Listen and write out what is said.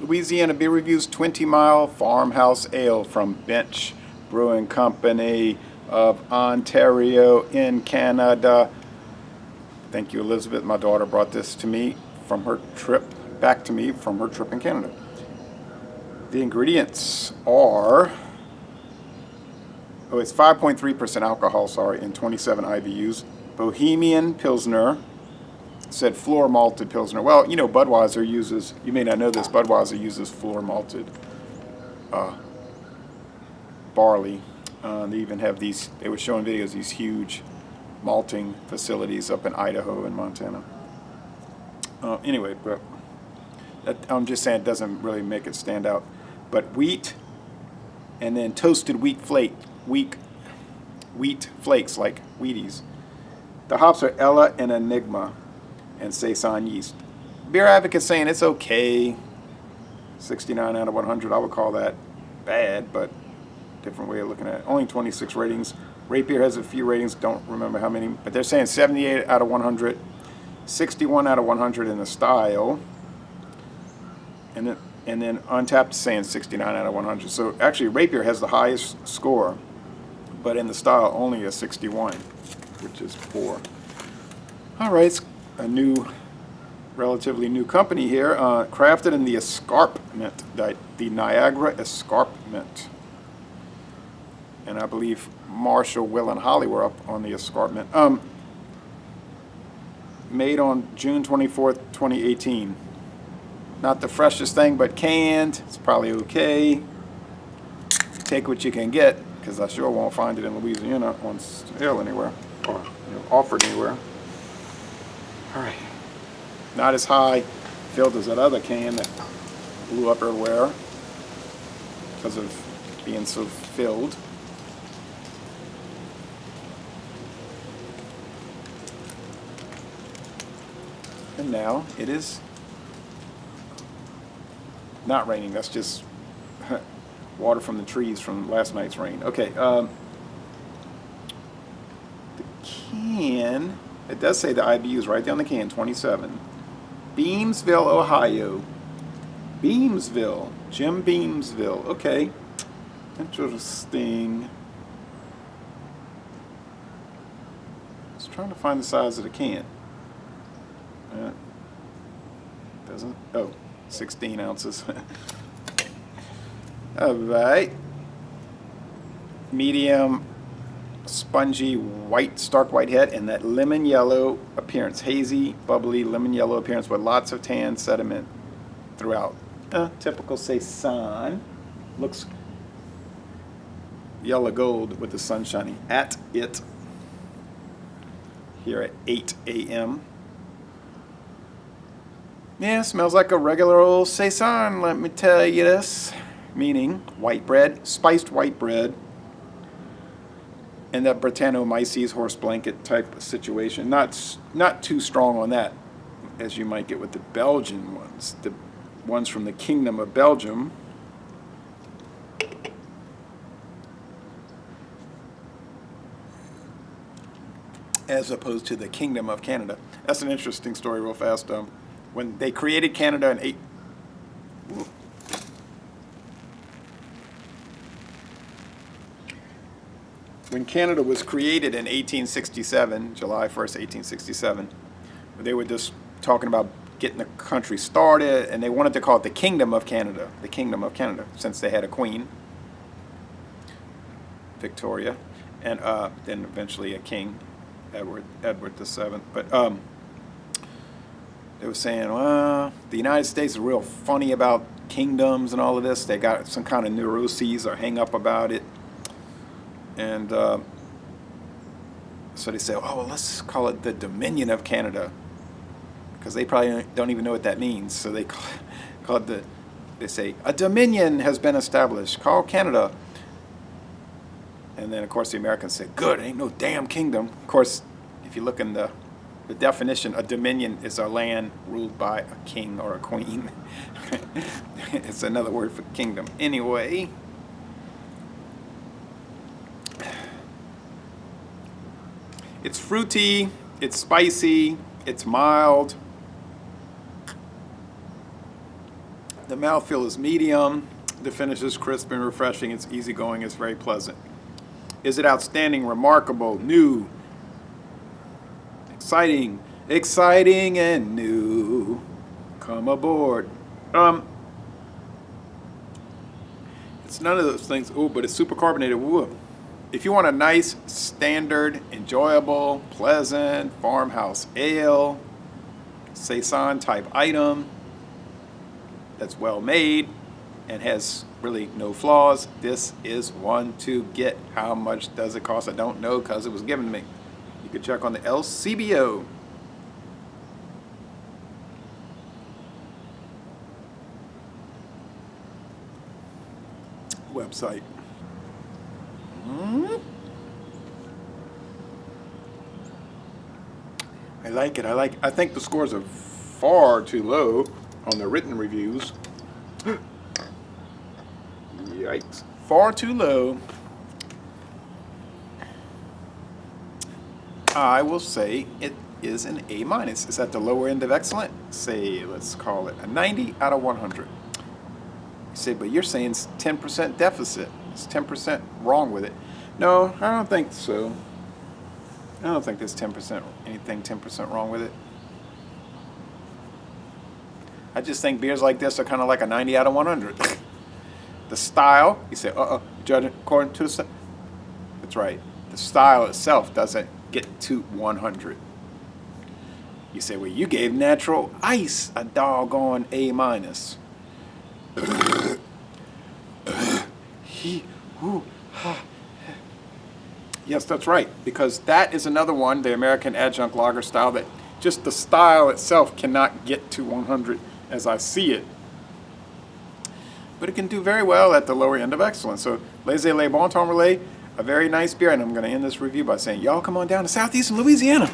Louisiana Beer Reviews 20 Mile Farmhouse Ale from Bench Brewing Company of Ontario in Canada. Thank you, Elizabeth. My daughter brought this to me from her trip, back to me from her trip in Canada. The ingredients are, it's 5.3% alcohol, sorry, and 27 IBUs. Bohemian Pilsner, said floor malted Pilsner. Well, you know, Budweiser uses, you may not know this, Budweiser uses floor malted barley. They even have these, they were showing videos, these huge malting facilities up in Idaho and Montana. Anyway, but I'm just saying it doesn't really make it stand out. But wheat, and then toasted wheat flakes like Wheaties. The hops are Ella and Enigma and saison yeast. Beer Advocate saying it's okay. 69 out of 100. I would call that bad, but different way of looking at it. Only 26 ratings. Rapier has a few ratings, don't remember how many, but they're saying 78 out of 100, 61 out of 100 in the style, and then Untapped saying 69 out of 100. So actually Rapier has the highest score, but in the style only a 61, which is poor. All right, it's a new, relatively new company here, crafted in the escarpment, the Niagara Escarpment. And I believe Marshall, Will, and Holly were up on the escarpment. Made on June 24th, 2018. Not the freshest thing, but canned. It's probably okay. Take what you can get, because I sure won't find it in Louisiana on sale anywhere, or offered anywhere. All right. Not as high filled as that other can that blew up everywhere because of being so filled. And now it is not raining. That's just water from the trees from last night's rain. Okay. The can, it does say the IBUs right there on the can, 27. Beamsville, Ohio. Beamsville. Jim Beamsville. Okay. Interesting. I was trying to find the size of the can. Doesn't, oh, 16 ounces. All right. Medium, spongy, white, stark white head, and that lemon yellow appearance. Hazy, bubbly, lemon yellow appearance with lots of tan sediment throughout. Typical saison. Looks yellow gold with the sun shining at it here at 8 a.m. Yeah, smells like a regular old saison, let me tell you this. Meaning white bread, spiced white bread, and that Brettanomyces horse blanket type of situation. Not too strong on that, as you might get with the Belgian ones. The ones from the Kingdom of Belgium. As opposed to the Kingdom of Canada. That's an interesting story real fast. When they created Canada in when Canada was created in 1867, July 1st, 1867, they were just talking about getting the country started, and they wanted to call it the Kingdom of Canada, since they had a queen, Victoria, and then eventually a king, Edward VII. But they were saying, well, the United States is real funny about kingdoms and all of this. They got some kind of neuroses or hang up about it. And so they say, oh, well, let's call it the Dominion of Canada, because they probably don't even know what that means. So they call it they say, a Dominion has been established. Call Canada. And then, of course, the Americans say, good, ain't no damn kingdom. Of course, if you look in the definition, a dominion is a land ruled by a king or a queen. It's another word for kingdom. Anyway, it's fruity, it's spicy, it's mild. The mouthfeel is medium. The finish is crisp and refreshing. It's easygoing. It's very pleasant. Is it outstanding, remarkable, new, exciting, exciting and new? Come aboard. It's none of those things. Oh, but it's super carbonated. Woo. If you want a nice, standard, enjoyable, pleasant farmhouse ale, saison type item that's well made and has really no flaws, this is one to get. How much does it cost? I don't know because it was given to me. You can check on the LCBO website. I like it. I think the scores are far too low on the written reviews. Yikes. Far too low. I will say it is an A minus. It's at the lower end of excellent. Say, let's call it a 90 out of 100. You say, but you're saying it's 10% deficit. It's 10% wrong with it. No, I don't think so. I don't think there's 10%, anything 10% wrong with it. I just think beers like this are kind of like a 90 out of 100. The style, you say, judge it according to the style. That's right. The style itself doesn't get to 100. You say, well, you gave natural ice a doggone A minus. Yes, that's right, because that is another one, the American adjunct lager style, that just the style itself cannot get to 100 as I see it. But it can do very well at the lower end of excellence. So, Laissez Le Bon Temps Relais, a very nice beer, and I'm going to end this review by saying, y'all come on down to southeastern Louisiana.